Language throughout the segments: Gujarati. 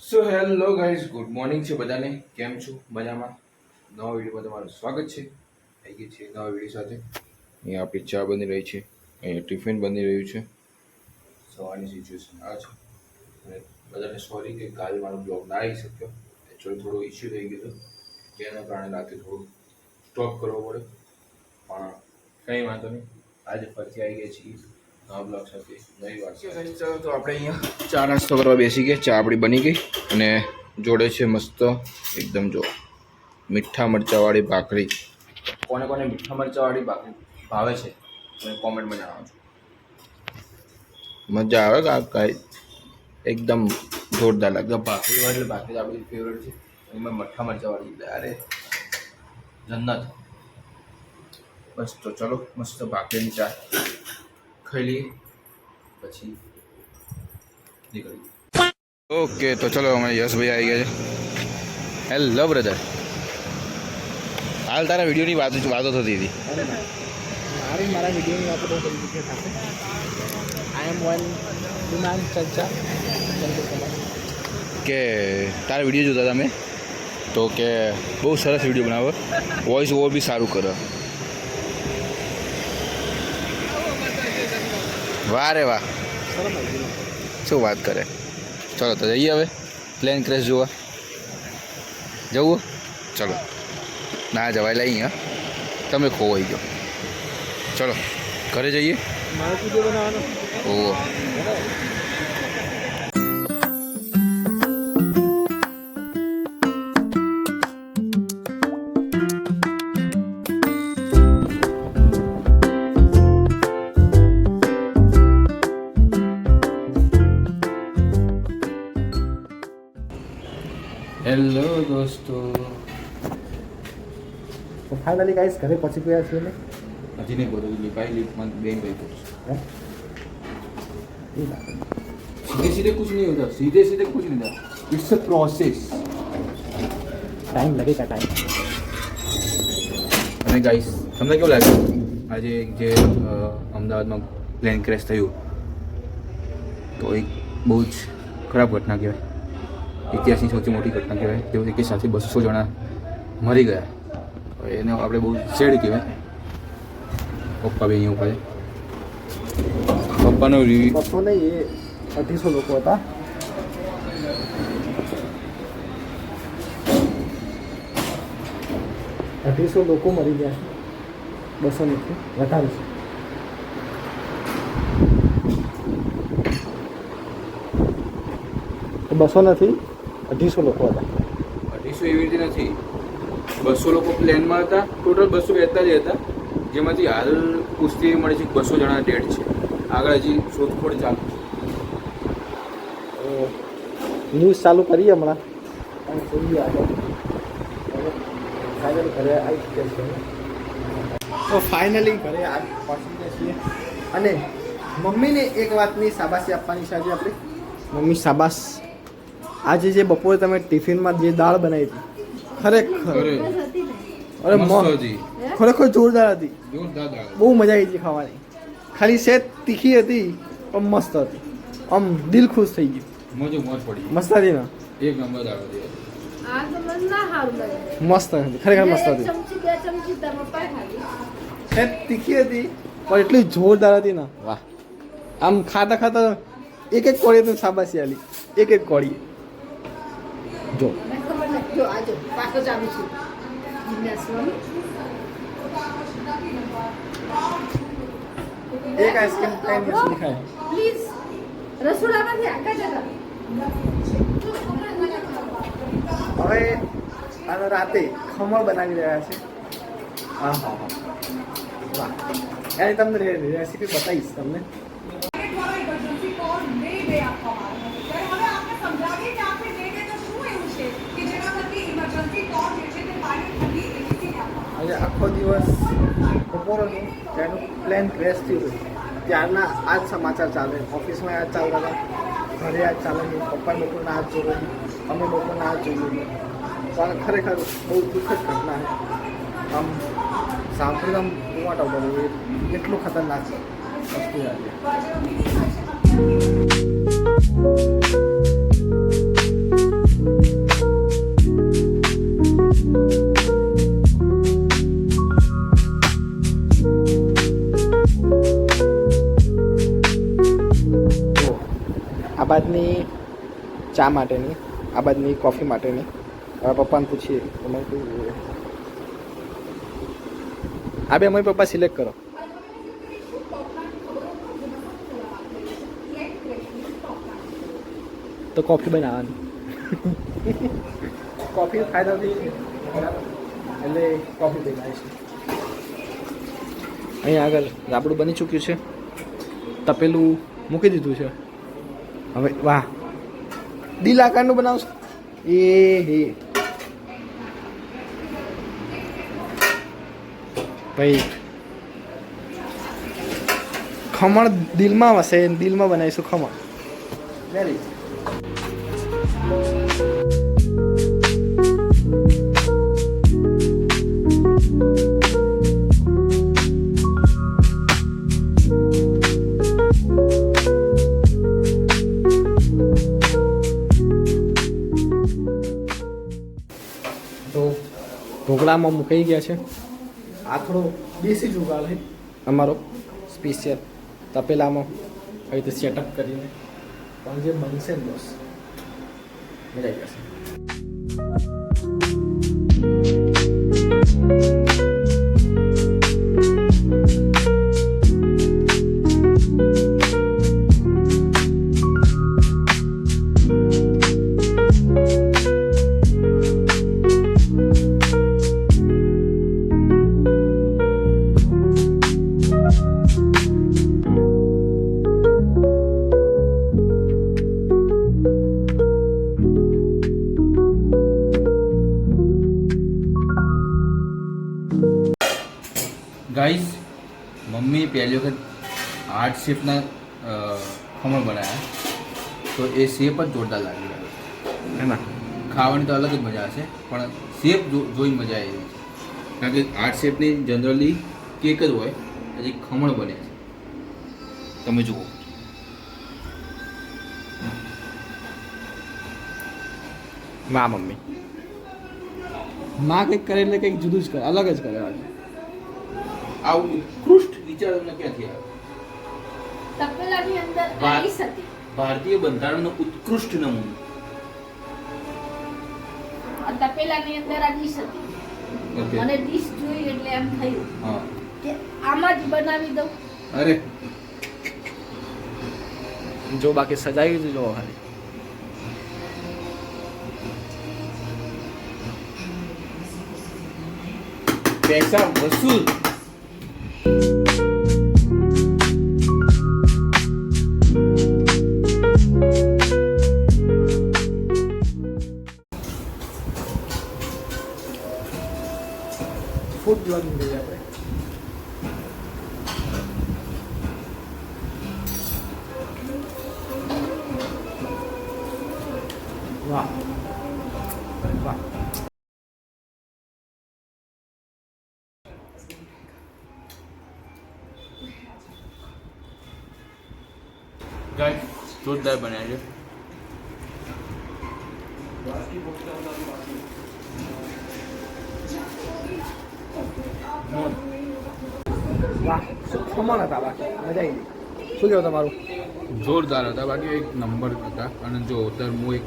So hello guys, good morning છે બધાને. કેમ છો? મજામાં? નવા વિડીયોમાં તમારું સ્વાગત છે. આવી ગઈ છે નવા વિડીયો સાથે. અહીંયા આપણી ચા બની રહી છે, અહીંયા ટિફિન બની રહ્યું છે. સવારની સિચ્યુએશન આ છે. અને બધાને સોરી કે કાલે મારો બ્લોગ ના આવી શક્યો. એકચ્યુઅલી થોડો ઇસ્યુ થઈ ગયો હતો, જેના કારણે રાતે થોડું સ્ટોપ કરવો પડે. પણ કંઈ વાંધો નહીં, આજે ફરીથી આવી ગયા છીએ નવા બ્લોગ સાથે નવી વાત. ચાલો તો આપણે અહીંયા ચા નાસ્તો કરવા બેસી ગયા. ચા આપણી બની ગઈ અને જોડે છે મસ્ત એકદમ જો મીઠા મરચાંવાળી ભાખરી. કોને કોને મીઠા મરચાંવાળી ભાખરી ભાવે છે મને કોમેન્ટમાં જણાવજો. મજા આવે કે કાંઈ એકદમ જોરદાર લાગે. ભાખરી એટલે ભાખરી આપણી ફેવરેટ છે. એમાં મીઠા મરચાંવાળી અરે જન્નત. બસ તો ચલો મસ્ત ભાખરીની ચા ખાઈ લઈએ પછી નીકળીએ. ઓકે તો ચલો અમે યશભાઈ આવી ગયા છે. Hello brother. હાલ તારા વિડીયોની વાતો થતી હતી. મારા વિડીયોની વાતો બહુ બધી જગ્યાએ થશે. આઈ એમ વન ડિમાન્ડ ચર્ચા કે તારા વિડીયો જોતા તમે તો કે બહુ સરસ વિડીયો બનાવો, વોઇસ ઓવર બી સારું કરો. વાહ રે વાહ, શું વાત કરે. ચલો તો જઈએ હવે પ્લેન ક્રેશ જોવા. જવું? ચલો. ના જવાય લઈ અહીંયા તમે ખોવાઈ ગયો. ચલો ઘરે જઈએ. મારો વિડીયો બનાવવાનો. ઓહો. હેલો દોસ્તો. તો ફાઇનલી ગાઈસ ઘરે પહોંચી ગયા છીએ ને. હજી નહીં બોલું ભાઈ લીફમાં બેન ભાઈ પૂછ. सीधे सीधे कुछ नहीं होता, सीधे सीधे कुछ नहीं होता. It's a process. ટાઈમ लगेगा ટાઈમ. અને ગાઈસ તમને કેવું લાગ્યું આજે જે અમદાવાદમાં પ્લેન ક્રેશ થયું તો એક બહુ જ ખરાબ ઘટના કહેવાય. ઇતિહાસની સૌથી મોટી ઘટના કહેવાય. તેવું એક સાથે 200 જણા મરી ગયા. એને આપણે બહુ સેડ કહેવાય. પપ્પા બી અહીંયા ઉભા છે. પપ્પાનો રિવ્યુ 200 નહીં, એ 1800 લોકો હતા. અઢીસો લોકો મરી ગયા છે. 200 નથી, વધારે છે. તો 200 નથી, 1800 લોકો હતા. 250 એવી રીતે નથી, 200 લોકો પ્લેનમાં હતા. ટોટલ 242 હતા, જેમાંથી હાલ પુષ્ટિ મળી છે 200 જણા ડેડ છે. આગળ હજી શોધખોળ ચાલુ છે. ન્યૂઝ ચાલુ કરીએ હમણાં અને જોઈએ આગળ. ફાઇનલી ઘરે આવી ચૂક્યા છીએ. તો ફાઇનલી ઘરે પહોંચી ગયા છીએ અને મમ્મીને એક વાતની શાબાશી આપવાની છે આજે આપણે. મમ્મી શાબાશ, આજે જે બપોરે તમે ટિફિનમાં જે દાળ બનાવી હતી ખરેખર અરે ખરેખર જોરદાર હતી. બહુ મજા આવી હતી ખાવાની. ખાલી સેજ તીખી હતી પણ મસ્ત હતી. આમ દિલ ખુશ થઈ ગયું. મોજ પડી. મસ્ત હતી ને? એક નંબર દાળ હતી. મસ્ત હતી, ખરેખર મસ્ત હતી. સેજ તીખી હતી પણ એટલી જોરદાર હતી ને. વાહ. આમ ખાતા ખાતા એક એક કોળી તો શાબાશી આલી. એક એક કોળી જો એક આઈસ્ક્રીમ કઈ મસ્ત દેખાય. પ્લીઝ રસોડામાંથી આકા જતા. હવે આનો રાતે ખમણ બનાવી રહ્યા છે. હા હા હા, વાહ. એની તમને રેસીપી બતાવીશ તમને. આજે આખો દિવસ બપોરનું ત્યાંનું પ્લેન ક્રેશ થયું ત્યારના આ જ સમાચાર ચાલે. ઓફિસમાં આ જ ચાલતા હતા, ઘરે આ જ ચાલે છે. પપ્પા લોકોને આ જ જોયું, અમે લોકોને આ જ જોયું. પણ ખરેખર બહુ દુઃખદ ઘટના છે. આમ સાંભળીને આમ રૂવાટા પડે એટલું ખતરનાક વસ્તુ છે. બાદની ચા માટેની, આ બાદની કોફી માટેની. હવે પપ્પાને પૂછીએ તમારે કેવું જોઈએ. આ બે મમ્મી પપ્પા સિલેક્ટ કરો. તો કોફી બનાવવાની. કોફી ફાયદો થઈ બરાબર, એટલે કોફી બનાવીશું. અહીંયા આગળ રાબડું બની ચૂક્યું છે, તપેલું મૂકી દીધું છે. હવે વાહ, દિલ આકારનું બનાવશો એ હે ભાઈ. ખમણ દિલમાં વસે, દિલમાં બનાવીશું ખમણ. વેરી તો ઢોકળામાં મુકાઈ ગયા છે. આ થોડો દેશી જુગાડ છે અમારો, સ્પેશિયલ તપેલામાં આવી રીતે સેટઅપ કરીને. પણ જે બનશે ને બસ મજા આવી જશે. ગાઈસ, મમ્મી પહેલી વખત હાર્ટ શેપના ખમણ બનાવ્યા, તો એ શેપ જ જોરદાર લાગી રહ્યો છે. એમાં ખાવાની તો અલગ જ મજા હશે, પણ શેપ જોઈ મજા આવી છે. કારણ કે હાર્ટ શેપની જનરલી કેક જ હોય, હજી ખમણ બને છે. તમે જુઓ, માં મમ્મી માં કંઈક કરે એટલે કંઈક જુદું જ કરે, અલગ જ કરે. આવું ઉત્કૃષ્ટ વિચાર તમને ક્યાંથી આવે? તપેલાની અંદર આઈસ હતી. ભારતીય બંધારણનો ઉત્કૃષ્ટ નમૂનો. આ તપેલાની અંદર આ ડીશ હતી. ઓકે. મને ડીશ જોઈ એટલે એમ થયું હા. કે આમાં જ બનાવી દઉં. અરે જો બાકી સજાવી જ જો ખાલી. પૈસા વસૂલ. ફૂડ બ્લોગિંગ કરીએ આપણે. વાહ વાહ. ગાઈસ, જોરદાર બનાવ્યા છે. વાહ, શું ખમણ હતા બાકી, મજા આવી ગઈ. શું કહો તમારું? જોરદાર હતા, બાકી એક નંબર હતા. અને જો અત્યારે હું એક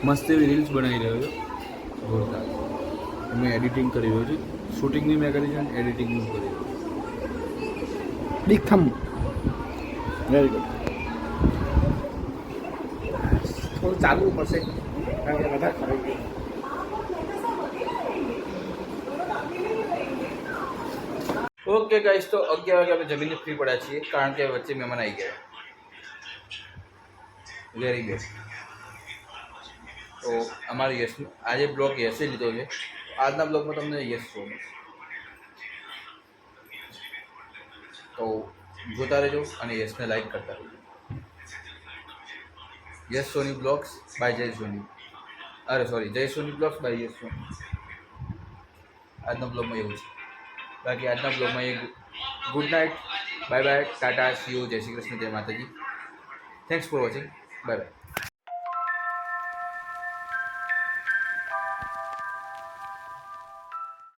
મસ્ત એવી રીલ્સ બનાવી રહ્યો છું, જોરદાર. મેં એડિટિંગ કરી રહ્યો છું. શૂટિંગની મેં કરી છે અને એડિટિંગનું કરી રહ્યો છું. Big thumb. Very good. થોડું ચાલવું પડશે કારણ કે વધારે ખરાઈ ગયું. ઓકે ગાઈસ, તો 11 વાગે આપણે જમીને ફ્રી પડ્યા છીએ, કારણ કે વચ્ચે મહેમાન આવી ગયા. Very best. તો અમારે યસ આજે બ્લોગ યસે લીધો છે. આજના બ્લોગમાં તમને યસ શો મળશે, તો જોતા રહેજો અને યસને લાઈક કરતા રહેજો. યસ સોની બ્લોગ્સ બાય જય સોની, અરે સોરી, જય સોની બ્લોગ્સ બાય યસ સોની. આજના બ્લોગમાં એવું છે. બાકી આજના બ્લોગમાં એક good night, bye bye, Tata, C you, જય શ્રી કૃષ્ણ, જય માતાજી. Thanks for watching, bye bye.